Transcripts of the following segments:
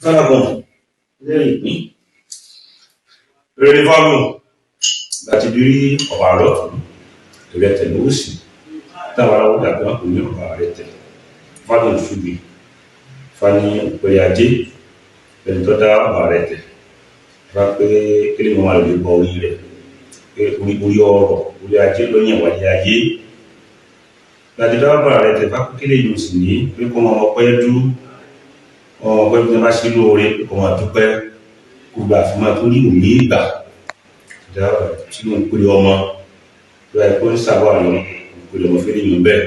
Káàbọ̀ lẹ́yìn ìpín rere fáwọn láti rí ọba àrọ́tún ìrẹtẹ̀ lóòsì táwọn aráwọ̀ dàbí wọn kò ní ọba àrẹtẹ̀ fáwọn ṣùgbì fani òpèrè ajé ẹni tó dá ọba àrẹtẹ̀ bá pé kílè wọn máa lè bọ orí rẹ̀ pé orí ọrọ̀ orí ajé lóyìn wáyé ayé láti dá ọba àrẹtẹ̀ bá kílè yìí sì ní pé kó máa ọpẹ́ dú ọpẹ́ bí wọ́n bá ṣe lóore kó máa dúpẹ́ gbogbo àfihàn tó rí òní ìgbà tí wọ́n ń pèrè ọmọ tó yẹ kó ń sábà lọ pèrè ọmọ fẹ́rẹ̀ yìí bẹ́ẹ̀.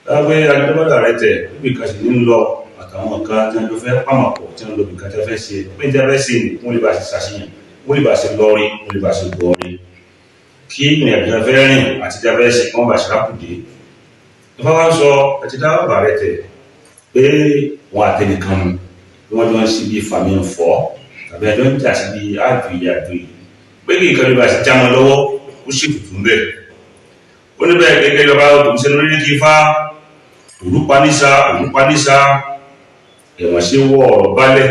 láwẹ́ adébọ́dà rẹ̀ tẹ̀ níbi kan sì ní lọ àtàwọn kan tí wọ́n tó fẹ́ pàmàpọ̀ tí wọ́n lòbì kan tẹ́ fẹ́ ṣe pé ní tẹ́ ṣe ní wọ́n lè bá ṣe ṣàṣeyàn wọ́n lè bá ṣe lọ́rí wọ́n lè bá ṣe gbọ́rí kí ìrìnàjò fẹ́ rìn àti tẹ́ fẹ́ ṣe wọ́n bá ṣe lápùdé. ìfọwọ́ wá sọ ẹtì dáwọ́bà rẹ̀ tẹ̀ pé wọn àtẹnìkan mu bí wọ́n jọ ń ṣe bí fàmí ń fọ́ tàbí ẹjọ́ ń jà sí bí àjò yìí pé kí nǹkan ló bá ṣe já wọn lọ́wọ́ ó sì tuntun bẹ́ẹ̀. ó ní bẹ́ẹ̀ gẹ́gẹ́ lọ́ba tó ń ṣe lórí kí fá òrùpanísà ẹ̀wọ̀n ṣe wọ ọ̀rọ̀ balẹ̀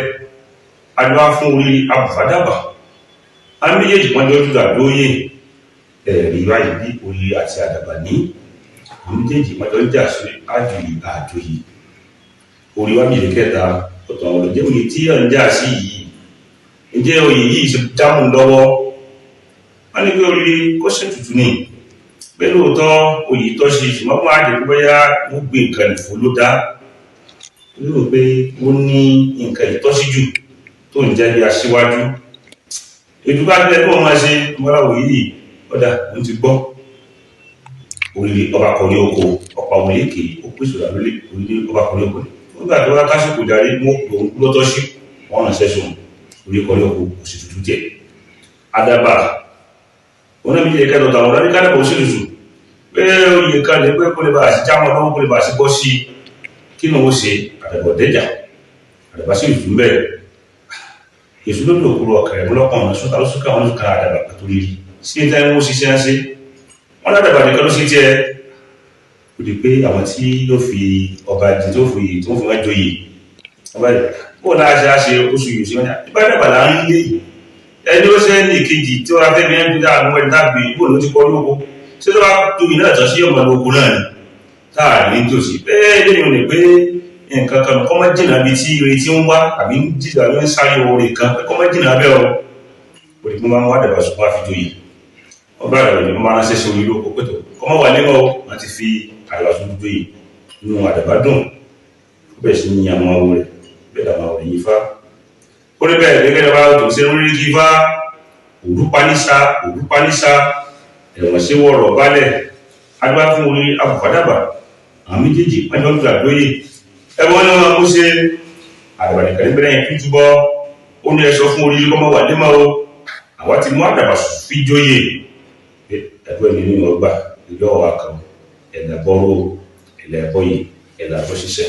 adúlá fún orí abùfádàbà á méjèèjì wọn jọ dúdà lóye ẹ̀rí báyìí bí orí àti àdàbà ní méjèèjì wọn jọ ń jà sí àjò yìí orí wa bìí kẹta ọ̀tọ̀ àwọn olùjẹ́ òye tí ọ̀ ń jà sí yìí ǹjẹ́ oyè yìí ṣe dáhùn lọ́wọ́ wọ́n ní pé orí kó ṣe tutù ní pé lóòótọ́ oyè tó ṣe ṣùgbọ́n wọ́n á dẹ̀ bóyá wọ́n gbé nǹkan ìfò ló dá lóò pé ó ní nǹkan ìtọ́sí jù tó ń jẹ́ bí aṣíwájú ètò bá gbẹ́ kó máa ṣe ọmọláwò yìí ọ̀dà òun ti gbọ́ orí ọba kọrí oko ọ̀pọ̀ àwọn èké ó pèsè àlólé orí ọba kọrí oko nígbà tó wá kásìkò darí mú òun lọ́tọ́ sí wọ́n rán sẹ́sùn orí kọrí oko kò sì tutù jẹ́ adaba wọn náà bí jẹ́ kẹ́lọ́ta wọn lárí kádàbà ó sì lùsù pé oyè kan lè pé kó lè bá àti jámọ́ lọ́wọ́ kó lè bá àti bọ́ sí kí ni ó ṣe àdàbọ̀ dẹ́jà àdàbà sí ìlú bẹ́ẹ̀ èso ló lò kúrò ọ̀kẹ́rẹ́ mọ́lọ́kàn ọ̀nà sọ́ta ló sọ́kà wọn ló kan àdàbà pàtó rírí sí ní táyé wọn ṣiṣẹ́ ṣe wọn ládàbà nìkan ló ṣe tiẹ̀ ó di pé àwọn tí yóò fi ọba di tó fi wọn joyè ọba yìí bó náà ṣe á ṣe oṣù yìí sí wọn nípa dàbà là ń lé ẹni ó ṣe ní ìkejì tí wọn fẹ́ mẹ́rin dídá àwọn ẹni dàbí bó ló ti kọ́ lóko ṣé tó bá tóbi náà tán sí ọmọ lóko náà ni táà ní tòsí bẹ́ẹ̀ lẹ́yìn òní pé nǹkan kan kọ́ mọ́ jìnnà bíi tí ire tí ń wá àbí jìnnà ló ń sáré oore kan kọ́ mọ́ jìnnà bẹ́ẹ̀ o òní kí wọ́n máa ń wá dàbà ṣùgbọ́n àfi joyè wọ́n bá rẹ̀ ní wọ́n máa ránṣẹ́ sí orí lóko pẹ̀tọ̀ kọ́ mọ́ wà lẹ́mọ̀ wọ́n ti fi àdàbà ṣùgbọ́n joyè nínú àdàbà dùn bẹ́ẹ̀ sì ní àwọn awo rẹ̀ bẹ́ẹ̀ dàbà òní yìí fá ó ní bẹ́ẹ̀ gẹ́gẹ́ lọ́wọ́ tó ṣe lórí kí fá òrùpanísà ẹ̀wọ̀n ṣe wọ̀rọ̀ balẹ̀ adúlá fún orí abùfádàbà àwọn méjèèjì wọ́n jọ ń gbà lóye ẹ̀wọ̀n ni wọ́n ṣe àdàbà nìkan ní bẹ́ẹ̀ yẹn túbọ̀ ó ní ẹ̀ṣọ́ fún orí kọ́mọ́ wà lẹ́mọ̀ o àwa ti mú àdàbà fi jóyè ẹ̀gbẹ́ mi nínú ọgbà ìjọ wa kan ẹ̀dà bọ́rọ̀ ẹ̀là ẹ̀bọ́yè ẹ̀là àbọ̀ṣiṣẹ́